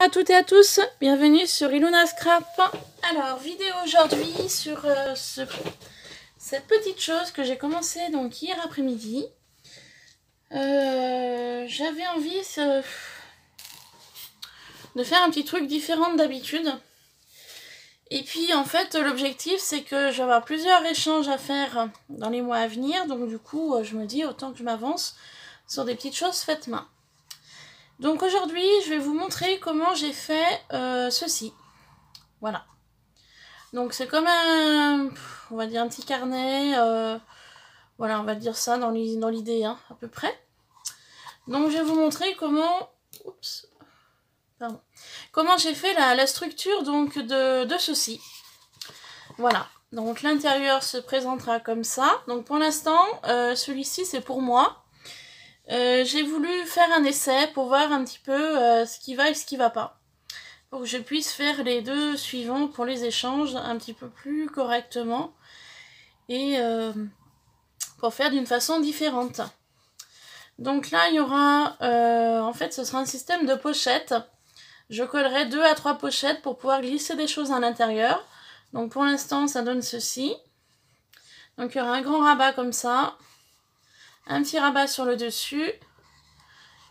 À toutes et à tous, bienvenue sur Iluna Scrap. Alors, vidéo aujourd'hui sur cette petite chose que j'ai commencé donc hier après-midi. J'avais envie de faire un petit truc différent d'habitude. Et puis en fait, l'objectif c'est que je vais avoir plusieurs échanges à faire dans les mois à venir. Donc du coup, je me dis autant que je m'avance sur des petites choses faites main. Donc aujourd'hui, je vais vous montrer comment j'ai fait ceci. Voilà. Donc c'est comme un, on va dire un petit carnet. Voilà, on va dire ça dans l'idée, hein, à peu près. Donc je vais vous montrer comment... Oups. Pardon. Comment j'ai fait la structure donc de ceci. Voilà. Donc l'intérieur se présentera comme ça. Donc pour l'instant, celui-ci c'est pour moi. J'ai voulu faire un essai pour voir un petit peu ce qui va et ce qui va pas. Pour que je puisse faire les deux suivants pour les échanges un petit peu plus correctement. Et pour faire d'une façon différente. Donc là, il y aura... en fait, ce sera un système de pochettes. Je collerai 2 à 3 pochettes pour pouvoir glisser des choses à l'intérieur. Donc pour l'instant, ça donne ceci. Donc il y aura un grand rabat comme ça. Un petit rabat sur le dessus.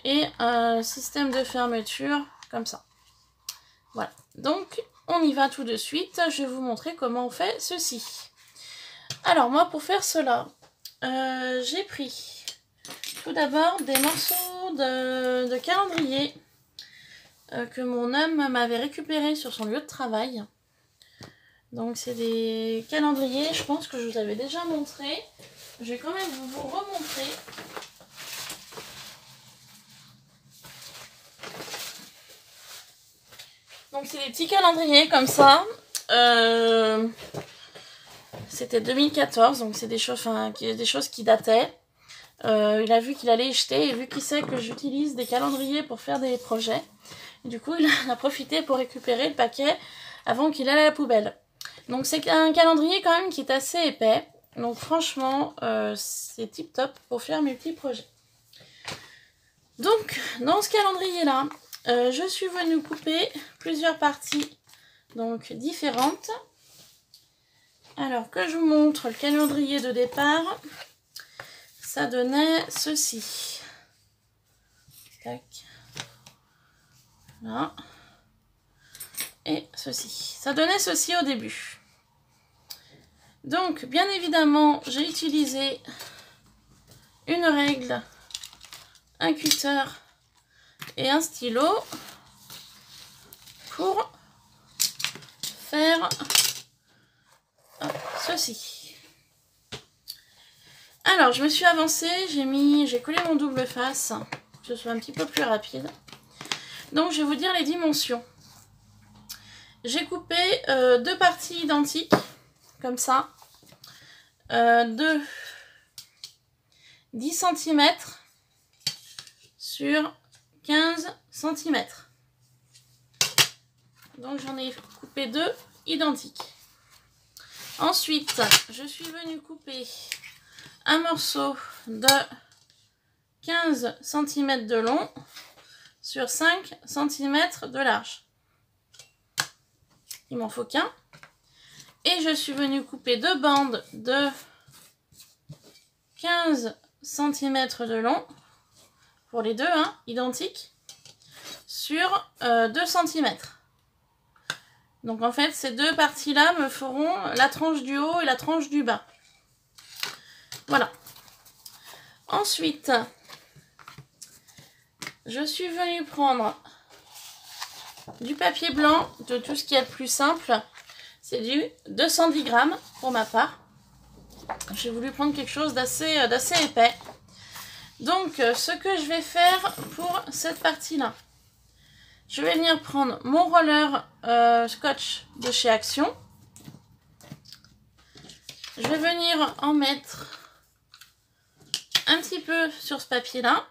Et un système de fermeture comme ça. Voilà. Donc on y va tout de suite. Je vais vous montrer comment on fait ceci. Alors moi, pour faire cela, j'ai pris tout d'abord des morceaux de calendrier que mon homme m'avait récupéré sur son lieu de travail. Donc c'est des calendriers, je pense que je vous avais déjà montré. Je vais quand même vous remontrer. Donc c'est des petits calendriers comme ça. C'était 2014, donc c'est des choses qui dataient. Il a vu qu'il allait y jeter et vu qu'il sait que j'utilise des calendriers pour faire des projets. Et du coup, il en a profité pour récupérer le paquet avant qu'il aille à la poubelle. Donc c'est un calendrier quand même qui est assez épais. Donc franchement, c'est tip top pour faire mes petits projets. Donc, dans ce calendrier-là, je suis venue couper plusieurs parties donc différentes. Alors que je vous montre le calendrier de départ, ça donnait ceci. Tac. Là. Et ceci. Ça donnait ceci au début. Donc, bien évidemment, j'ai utilisé une règle, un cutter et un stylo pour faire ceci. Alors, je me suis avancée, j'ai collé mon double face, que ce soit un petit peu plus rapide. Donc, je vais vous dire les dimensions. J'ai coupé 2 parties identiques, comme ça, de 10 cm sur 15 cm. Donc, j'en ai coupé 2 identiques. Ensuite, je suis venue couper un morceau de 15 cm de long sur 5 cm de large. Il m'en faut qu'un. Et je suis venue couper 2 bandes de 15 cm de long, pour les deux, hein, identiques, sur 2 cm. Donc en fait, ces deux parties-là me feront la tranche du haut et la tranche du bas. Voilà. Ensuite, je suis venue prendre du papier blanc, de tout ce qui est le plus simple. C'est du 210 grammes pour ma part. J'ai voulu prendre quelque chose d'assez épais. Donc, ce que je vais faire pour cette partie-là, je vais venir prendre mon roller scotch de chez Action. Je vais venir en mettre un petit peu sur ce papier-là.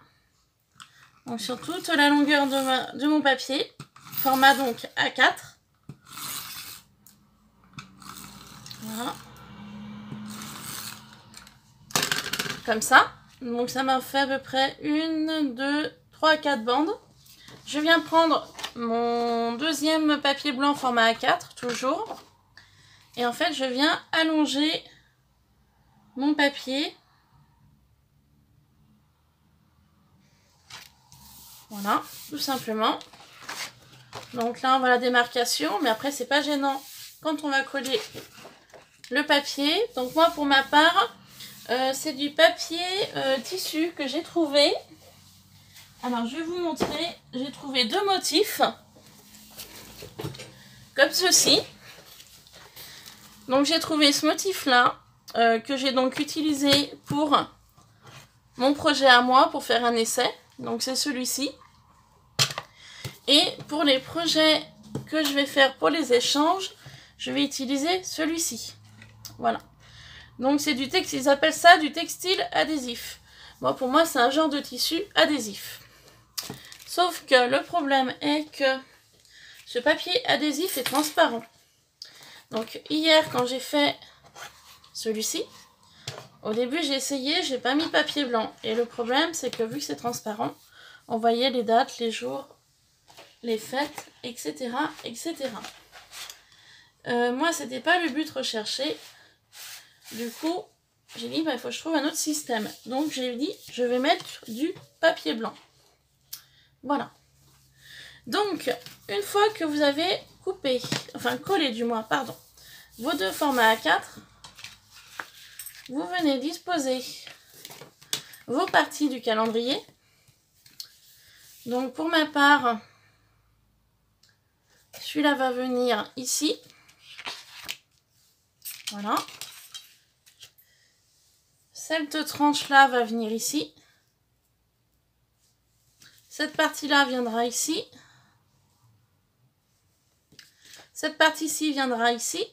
Donc, sur toute la longueur de mon papier. Format donc A4. Voilà. Comme ça. Donc ça m'a fait à peu près 1, 2, 3, 4 bandes. Je viens prendre mon deuxième papier blanc format A4, toujours. Et en fait, je viens allonger mon papier. Voilà, tout simplement. Donc là, on voit la démarcation, mais après, c'est pas gênant quand on va coller le papier. Donc moi, pour ma part, c'est du papier tissu que j'ai trouvé. Alors, je vais vous montrer. J'ai trouvé 2 motifs, comme ceci. Donc, j'ai trouvé ce motif-là, que j'ai donc utilisé pour mon projet à moi, pour faire un essai. Donc, c'est celui-ci. Et pour les projets que je vais faire pour les échanges, je vais utiliser celui-ci. Voilà. Donc c'est du textile, ils appellent ça du textile adhésif. Bon, pour moi, c'est un genre de tissu adhésif. Sauf que le problème est que ce papier adhésif est transparent. Donc hier, quand j'ai fait celui-ci, au début j'ai essayé, j'ai pas mis papier blanc. Et le problème, c'est que vu que c'est transparent, on voyait les dates, les jours, les fêtes, etc. etc. Moi, c'était pas le but recherché. Du coup, j'ai dit, il faut que je trouve un autre système. Donc, j'ai dit, je vais mettre du papier blanc. Voilà. Donc, une fois que vous avez coupé, enfin collé du moins, pardon, vos 2 formats A4, vous venez disposer vos parties du calendrier. Donc, pour ma part, celui-là va venir ici. Voilà. Cette tranche-là va venir ici. Cette partie-là viendra ici. Cette partie-ci viendra ici.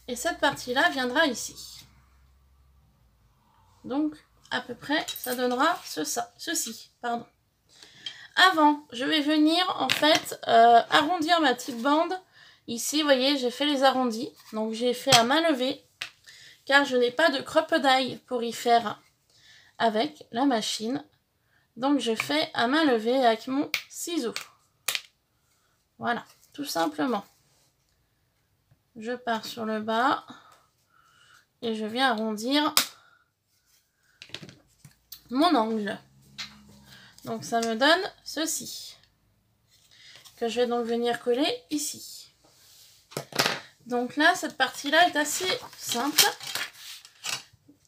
Et cette partie-là viendra ici. Donc, à peu près, ça donnera ceci. Pardon. Avant, je vais venir, en fait, arrondir ma petite bande. Ici, vous voyez, j'ai fait les arrondis. Donc, j'ai fait à main levée. Car je n'ai pas de crop-die pour y faire avec la machine. Donc, je fais à main levée avec mon ciseau. Voilà, tout simplement. Je pars sur le bas et je viens arrondir mon angle. Donc, ça me donne ceci, que je vais donc venir coller ici. Donc là, cette partie-là est assez simple.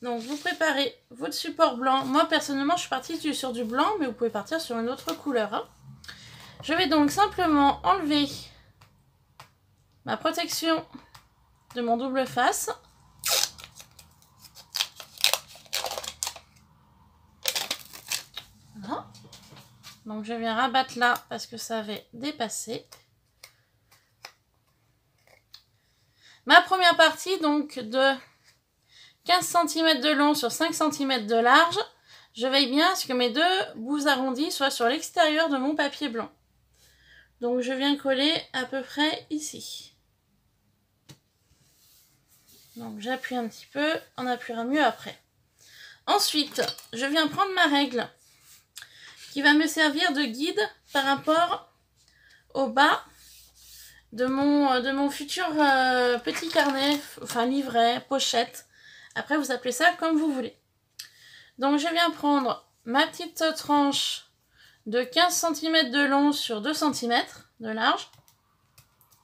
Donc, vous préparez votre support blanc. Moi, personnellement, je suis partie sur du blanc, mais vous pouvez partir sur une autre couleur, hein. Je vais donc simplement enlever ma protection de mon double face. Voilà. Donc, je viens rabattre là parce que ça avait dépassé. Ma première partie, donc, de 15 cm de long sur 5 cm de large, je veille bien à ce que mes 2 bouts arrondis soient sur l'extérieur de mon papier blanc. Donc je viens coller à peu près ici. Donc j'appuie un petit peu, on appuiera mieux après. Ensuite, je viens prendre ma règle qui va me servir de guide par rapport au bas de mon futur petit carnet, enfin livret, pochette. Après, vous appelez ça comme vous voulez. Donc, je viens prendre ma petite tranche de 15 cm de long sur 2 cm de large.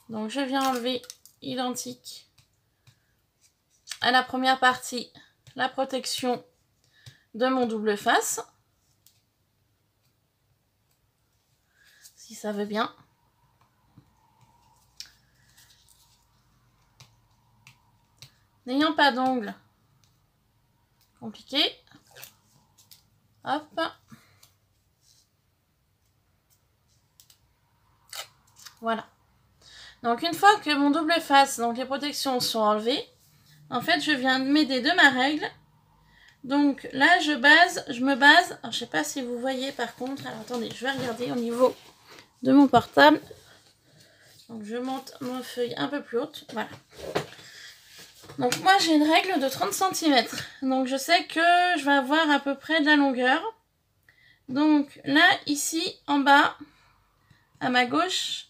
Donc, je viens enlever identique à la première partie la protection de mon double face. Si ça veut bien. N'ayant pas d'ongles compliqués. Hop. Voilà. Donc une fois que mon double face, donc les protections sont enlevées, en fait je viens m'aider de ma règle. Donc là je me base, alors je sais pas si vous voyez par contre, alors attendez, je vais regarder au niveau de mon portable. Donc je monte ma feuille un peu plus haute, voilà. Donc moi j'ai une règle de 30 cm, donc je sais que je vais avoir à peu près de la longueur. Donc là, ici, en bas, à ma gauche,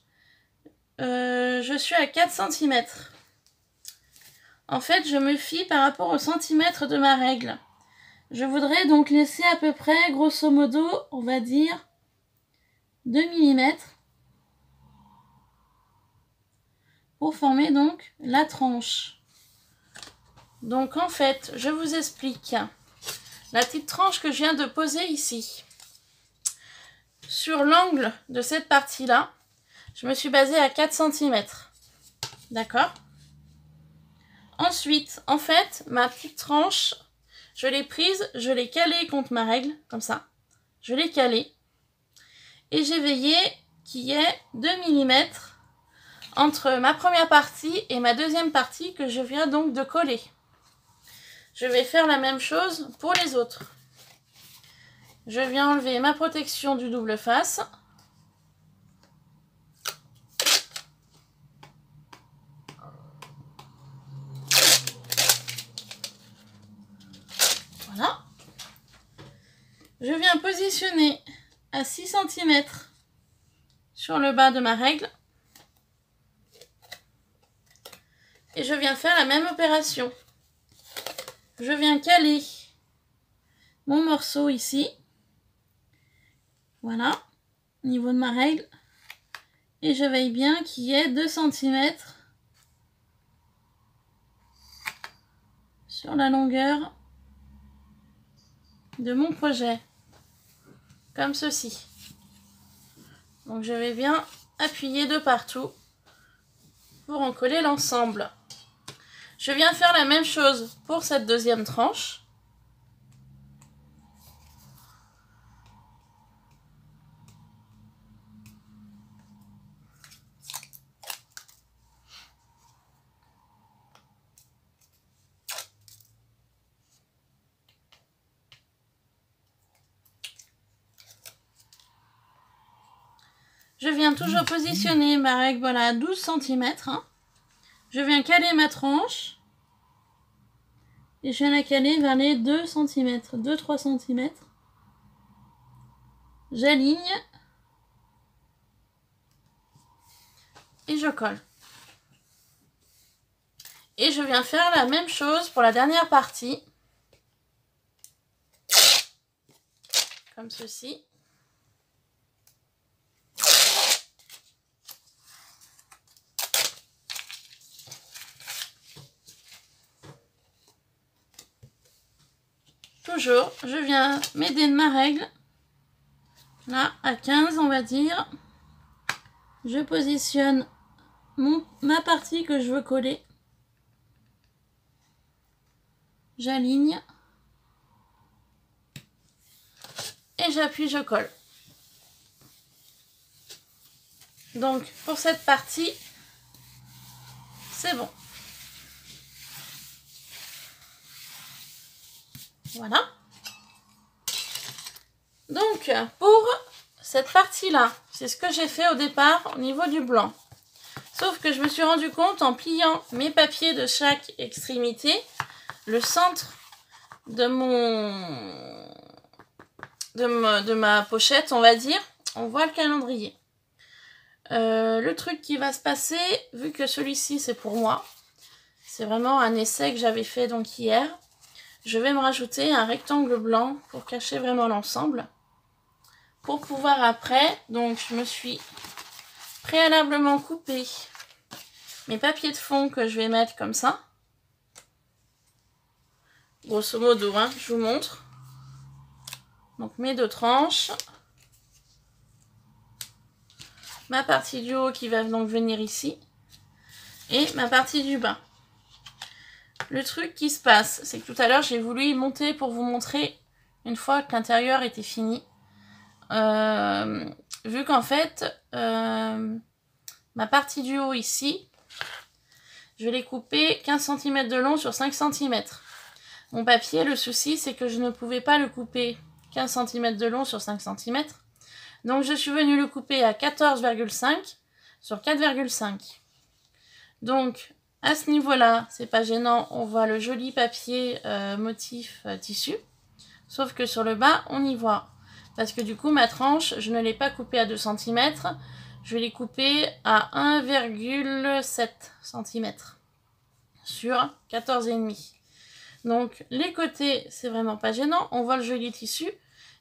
je suis à 4 cm. En fait, je me fie par rapport au centimètre de ma règle. Je voudrais donc laisser à peu près, grosso modo, on va dire 2 mm pour former donc la tranche. Donc en fait, je vous explique. La petite tranche que je viens de poser ici, sur l'angle de cette partie-là, je me suis basée à 4 cm. D'accord? Ensuite, en fait, ma petite tranche, je l'ai prise, je l'ai calée contre ma règle, comme ça. Je l'ai calée. Et j'ai veillé qu'il y ait 2 mm entre ma première partie et ma deuxième partie que je viens donc de coller. Je vais faire la même chose pour les autres. Je viens enlever ma protection du double face. Voilà. Je viens positionner à 6 cm sur le bas de ma règle. Et je viens faire la même opération. Je viens caler mon morceau ici. Voilà, au niveau de ma règle. Et je veille bien qu'il y ait 2 cm sur la longueur de mon projet. Comme ceci. Donc je vais bien appuyer de partout pour en coller l'ensemble. Je viens faire la même chose pour cette deuxième tranche. Je viens toujours positionner ma règle voilà, à 12 cm. Je viens caler ma tranche. Et je viens la caler vers les 2 cm, 2-3 cm. J'aligne. Et je colle. Et je viens faire la même chose pour la dernière partie. Comme ceci. Toujours, je viens m'aider de ma règle. Là, à 15, on va dire. Je positionne ma partie que je veux coller. J'aligne. Et j'appuie, je colle. Donc, pour cette partie, c'est bon. Voilà. Donc, pour cette partie-là, c'est ce que j'ai fait au départ au niveau du blanc. Sauf que je me suis rendu compte en pliant mes papiers de chaque extrémité, le centre de ma pochette, on va dire, on voit le calendrier. Le truc qui va se passer, vu que celui-ci c'est pour moi, c'est vraiment un essai que j'avais fait donc hier, je vais me rajouter un rectangle blanc pour cacher vraiment l'ensemble. Pour pouvoir après, donc je me suis préalablement coupé mes papiers de fond que je vais mettre comme ça. Grosso modo, hein, je vous montre. Donc mes 2 tranches. Ma partie du haut qui va donc venir ici. Et ma partie du bas. Le truc qui se passe, c'est que tout à l'heure j'ai voulu y monter pour vous montrer une fois que l'intérieur était fini. Vu qu'en fait, ma partie du haut ici, je l'ai coupé 15 cm de long sur 5 cm. Mon papier, le souci, c'est que je ne pouvais pas le couper 15 cm de long sur 5 cm. Donc je suis venue le couper à 14,5 sur 4,5. Donc à ce niveau-là, c'est pas gênant, on voit le joli papier motif tissu. Sauf que sur le bas, on y voit. Parce que du coup, ma tranche, je ne l'ai pas coupée à 2 cm. je vais les couper à 1,7 cm sur 14,5. Donc les côtés, c'est vraiment pas gênant, on voit le joli tissu,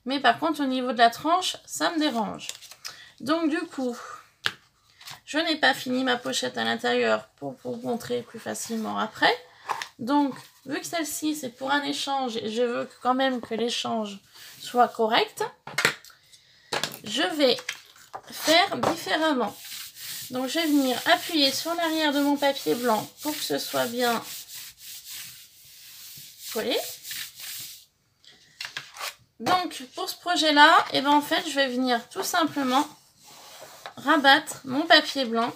mais par contre au niveau de la tranche, ça me dérange. Donc du coup, je n'ai pas fini ma pochette à l'intérieur pour vous montrer plus facilement après. Donc, vu que celle-ci, c'est pour un échange, et je veux quand même que l'échange soit correct, je vais faire différemment. Donc, je vais venir appuyer sur l'arrière de mon papier blanc pour que ce soit bien collé. Donc, pour ce projet-là, et ben en fait, je vais venir tout simplement rabattre mon papier blanc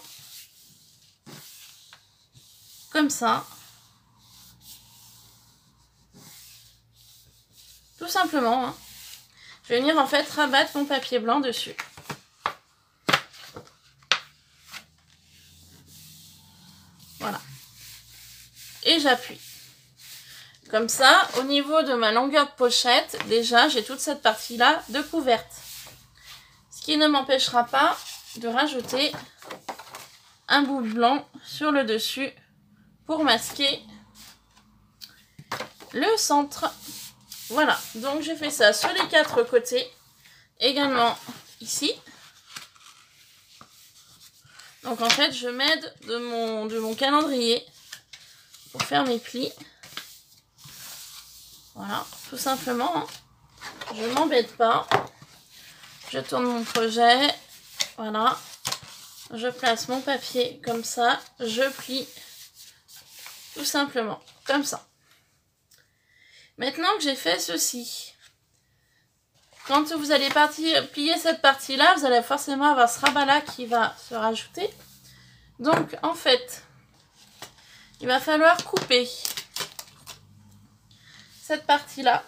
comme ça. Tout simplement. Hein. Je vais venir en fait rabattre mon papier blanc dessus. Voilà. Et j'appuie. Comme ça, au niveau de ma longueur de pochette, déjà, j'ai toute cette partie-là de couverte. Ce qui ne m'empêchera pas de rajouter un bout blanc sur le dessus pour masquer le centre. Voilà, donc j'ai fait ça sur les 4 côtés, également ici. Donc en fait, je m'aide de mon calendrier pour faire mes plis. Voilà, tout simplement. Hein. Je ne m'embête pas. Je tourne mon projet. Voilà. Je place mon papier comme ça. Je plie. Tout simplement. Comme ça. Maintenant que j'ai fait ceci, quand vous allez plier cette partie-là, vous allez forcément avoir ce rabat-là qui va se rajouter. Donc, en fait, il va falloir couper cette partie-là,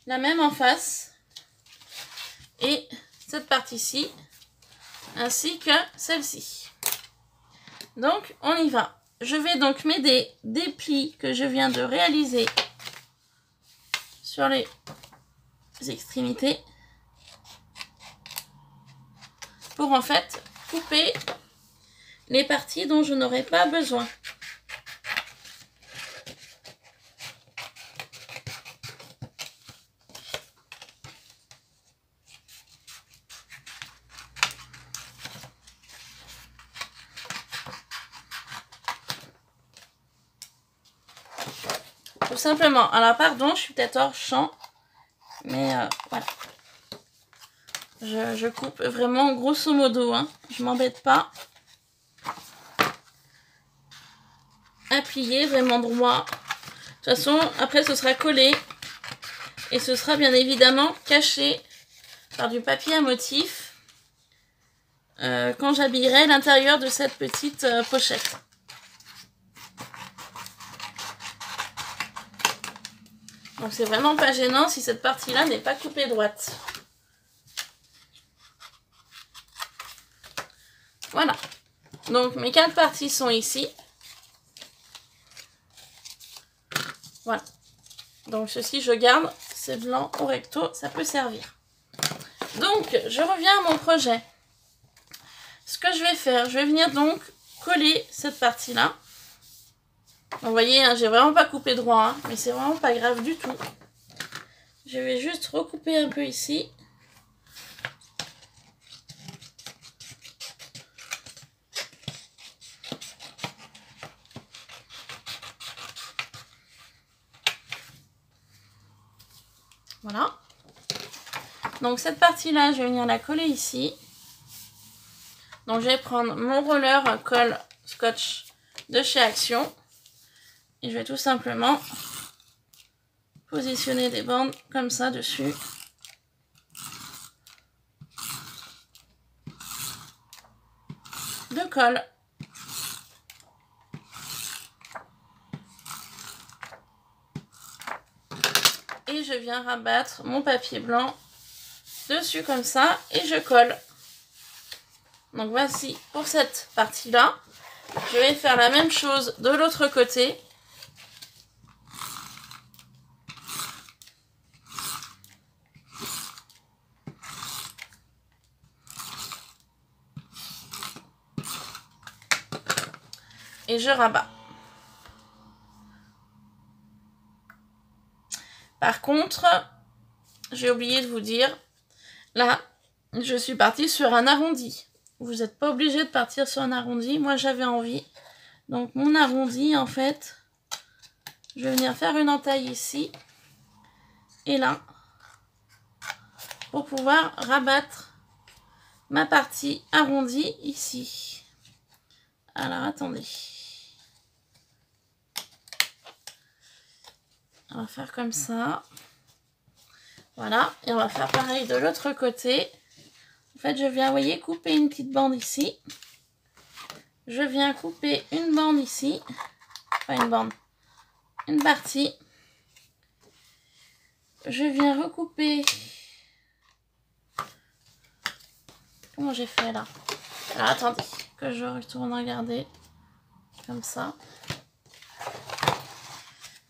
la même en face, et cette partie-ci, ainsi que celle-ci. Donc, on y va. Je vais donc m'aider des plis que je viens de réaliser sur les extrémités pour en fait couper les parties dont je n'aurai pas besoin. Tout simplement. Alors pardon, je suis peut-être hors champ, mais voilà. Je coupe vraiment grosso modo, hein. Je m'embête pas. Appliquer vraiment droit. De toute façon, après ce sera collé et ce sera bien évidemment caché par du papier à motif quand j'habillerai l'intérieur de cette petite pochette. Donc c'est vraiment pas gênant si cette partie-là n'est pas coupée droite. Voilà. Donc mes 4 parties sont ici. Voilà. Donc ceci je garde, c'est blanc au recto, ça peut servir. Donc je reviens à mon projet. Ce que je vais faire, je vais venir donc coller cette partie-là. Vous voyez, hein, j'ai vraiment pas coupé droit, hein, mais c'est vraiment pas grave du tout. Je vais juste recouper un peu ici. Voilà. Donc cette partie-là, je vais venir la coller ici. Donc je vais prendre mon roller colle scotch de chez Action. Et je vais tout simplement positionner des bandes comme ça dessus. De colle. Et je viens rabattre mon papier blanc dessus comme ça et je colle. Donc voici pour cette partie-là. Je vais faire la même chose de l'autre côté. et je rabats. Par contre, j'ai oublié de vous dire, là, je suis partie sur un arrondi. Vous n'êtes pas obligé de partir sur un arrondi. Moi, j'avais envie. Donc, mon arrondi, en fait, je vais venir faire une entaille ici et là pour pouvoir rabattre ma partie arrondie ici. Alors, attendez. On va faire comme ça. Voilà. Et on va faire pareil de l'autre côté. En fait, je viens, vous voyez, couper une petite bande ici. Je viens couper une bande ici. Pas une bande. Une partie. Je viens recouper. Comment j'ai fait là? Alors, attendez. Que je retourne regarder. Comme ça.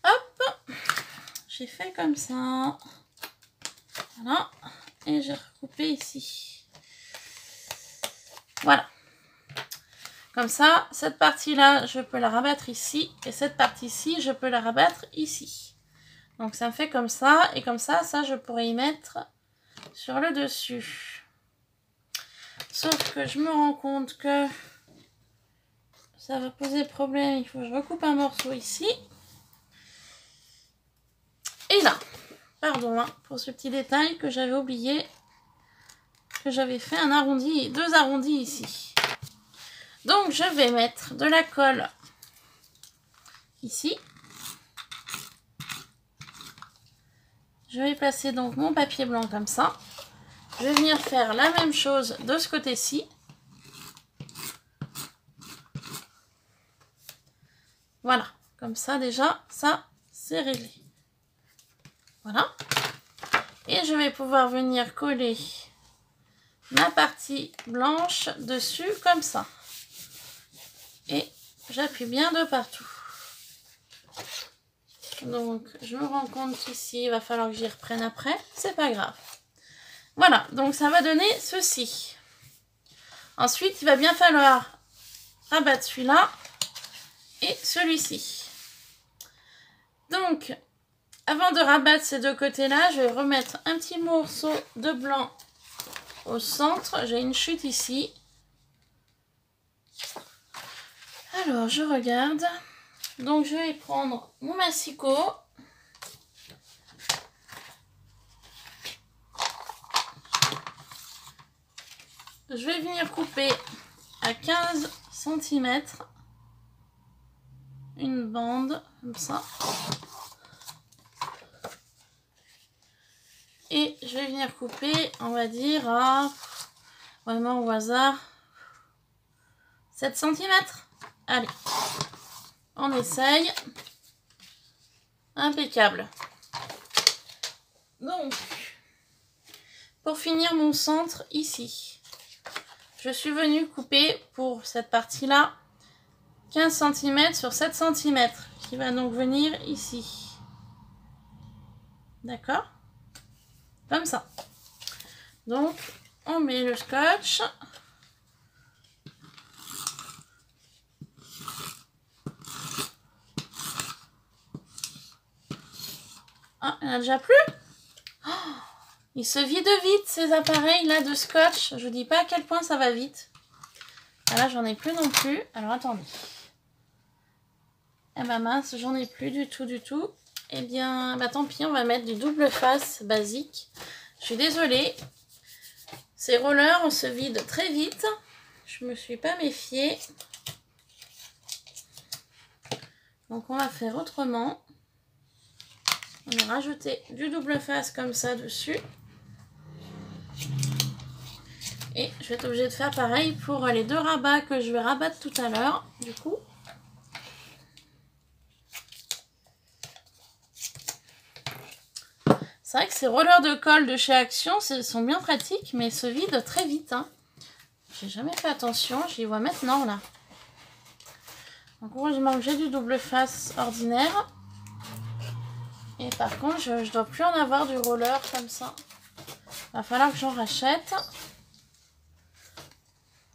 Hop. J'ai fait comme ça. Voilà. Et j'ai recoupé ici. Voilà. Comme ça, cette partie-là, je peux la rabattre ici. Et cette partie-ci, je peux la rabattre ici. Donc, ça me fait comme ça. Et comme ça, je pourrais y mettre sur le dessus. Sauf que je me rends compte que ça va poser problème. Il faut que je recoupe un morceau ici. Et là, pardon pour ce petit détail que j'avais oublié. Que j'avais fait un arrondi, 2 arrondis ici. Donc, je vais mettre de la colle ici. Je vais placer donc mon papier blanc comme ça. Je vais venir faire la même chose de ce côté-ci. Voilà, comme ça déjà, ça c'est réglé. Voilà. Et je vais pouvoir venir coller ma partie blanche dessus comme ça. Et j'appuie bien de partout. Donc, je me rends compte qu'ici, il va falloir que j'y reprenne après. C'est pas grave. Voilà, donc ça va donner ceci. Ensuite, il va bien falloir rabattre celui-là et celui-ci. Donc, avant de rabattre ces deux côtés-là, je vais remettre un petit morceau de blanc au centre. J'ai une chute ici. Alors, je regarde. Donc, je vais prendre mon massicot. Je vais venir couper à 15 cm une bande, comme ça. Et je vais venir couper, on va dire, à, vraiment au hasard, 7 cm. Allez, on essaye. Impeccable. Donc, pour finir mon centre ici, je suis venue couper pour cette partie-là 15 cm sur 7 cm, qui va donc venir ici. D'accord? Comme ça. Donc, on met le scotch. Ah, il n'y en a déjà plus? Oh, il se vide vite ces appareils là de scotch. Je vous dis pas à quel point ça va vite. Ah, là, j'en ai plus non plus. Alors, attendez. Eh ben mince, j'en ai plus du tout. Eh bien, bah tant pis, on va mettre du double face basique. Je suis désolée. Ces rollers se vident très vite. Je me suis pas méfiée. Donc, on va faire autrement. On va rajouter du double face comme ça dessus. Et je vais être obligée de faire pareil pour les deux rabats que je vais rabattre tout à l'heure. Du coup. C'est vrai que ces rollers de colle de chez Action sont bien pratiques, mais se vident très vite. Hein. J'ai jamais fait attention, j'y vois maintenant là. Donc heureusement j'ai du double face ordinaire. Et par contre, je ne dois plus en avoir du roller comme ça. Il va falloir que j'en rachète.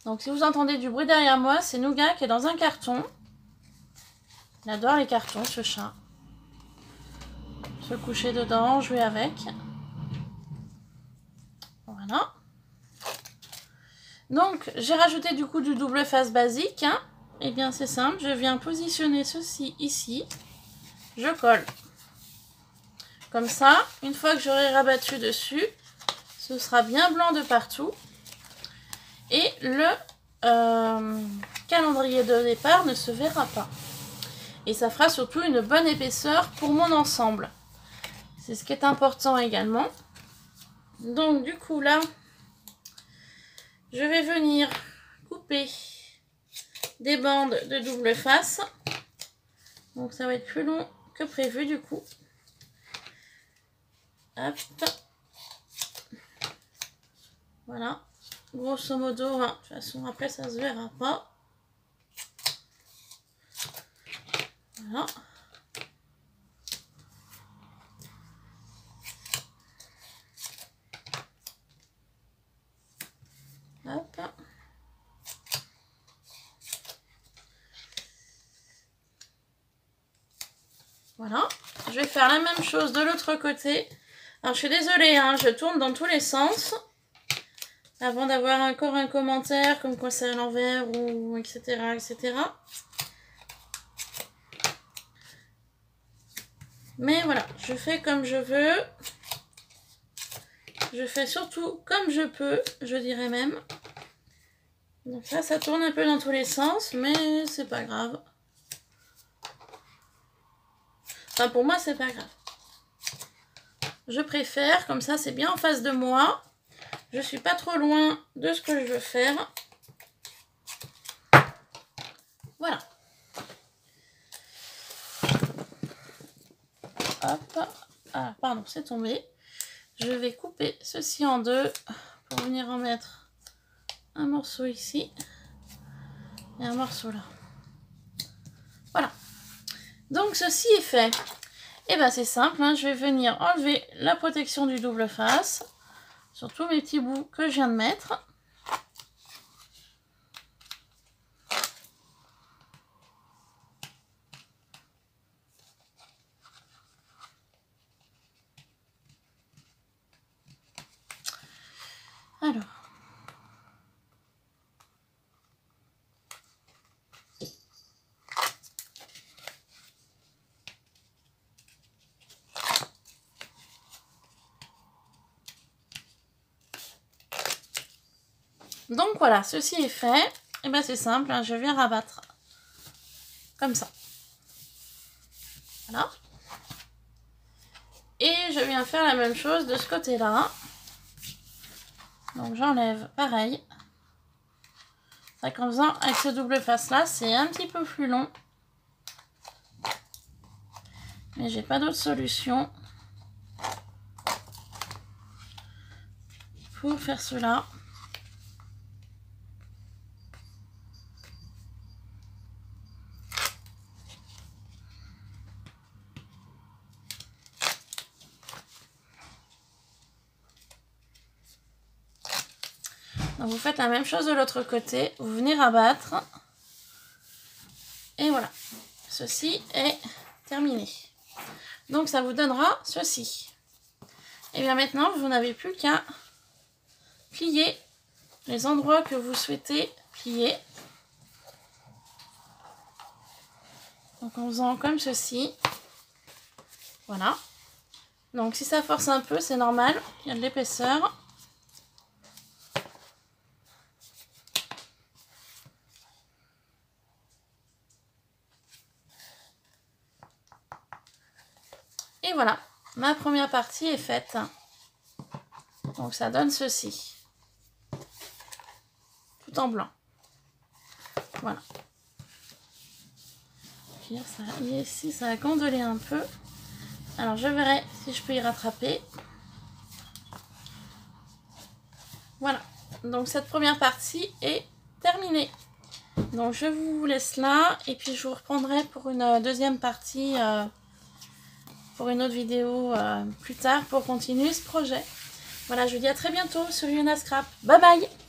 Donc si vous entendez du bruit derrière moi, c'est Nougat qui est dans un carton. Il adore les cartons, ce chat. Se coucher dedans, jouer avec. Voilà. Donc, j'ai rajouté du coup du double face basique. Hein. Et bien, c'est simple. Je viens positionner ceci ici. Je colle. Comme ça, une fois que j'aurai rabattu dessus, ce sera bien blanc de partout. Et le calendrier de départ ne se verra pas. Et ça fera surtout une bonne épaisseur pour mon ensemble. C'est ce qui est important également. Donc du coup là, je vais venir couper des bandes de double face. Donc ça va être plus long que prévu du coup. Hop. Voilà. Grosso modo, hein. De toute façon après ça se verra pas. Voilà. Hop. Voilà. Je vais faire la même chose de l'autre côté. Alors je suis désolée, hein, je tourne dans tous les sens. Avant d'avoir encore un commentaire comme quoi c'est à l'envers ou etc. etc. Mais voilà, je fais comme je veux. Je fais surtout comme je peux, je dirais même. Donc là, ça tourne un peu dans tous les sens, mais c'est pas grave. Enfin, pour moi, c'est pas grave. Je préfère, comme ça, c'est bien en face de moi. Je suis pas trop loin de ce que je veux faire. Voilà. Hop. Ah, pardon, c'est tombé. Je vais couper ceci en deux pour venir en mettre un morceau ici et un morceau là. Voilà. Donc ceci est fait. Et ben c'est simple, hein, je vais venir enlever la protection du double face sur tous mes petits bouts que je viens de mettre. Alors. Donc voilà, ceci est fait. Et ben c'est simple, hein, je viens rabattre comme ça. Voilà. Et je viens faire la même chose de ce côté-là. Donc j'enlève pareil. C'est vrai qu'en faisant avec ce double face là, c'est un petit peu plus long. Mais j'ai pas d'autre solution pour faire cela. Donc vous faites la même chose de l'autre côté, vous venez rabattre. Et voilà, ceci est terminé. Donc ça vous donnera ceci. Et bien maintenant, vous n'avez plus qu'à plier les endroits que vous souhaitez plier. Donc en faisant comme ceci. Voilà. Donc si ça force un peu, c'est normal, il y a de l'épaisseur. Et voilà, ma première partie est faite. Donc ça donne ceci. Tout en blanc. Voilà. Puis ça, ici, ça a gondolé un peu. Alors je verrai si je peux y rattraper. Voilà. Donc cette première partie est terminée. Donc je vous laisse là. Et puis je vous reprendrai pour une deuxième partie... pour une autre vidéo plus tard pour continuer ce projet. Voilà, je vous dis à très bientôt sur Yuna Scrap. Bye bye!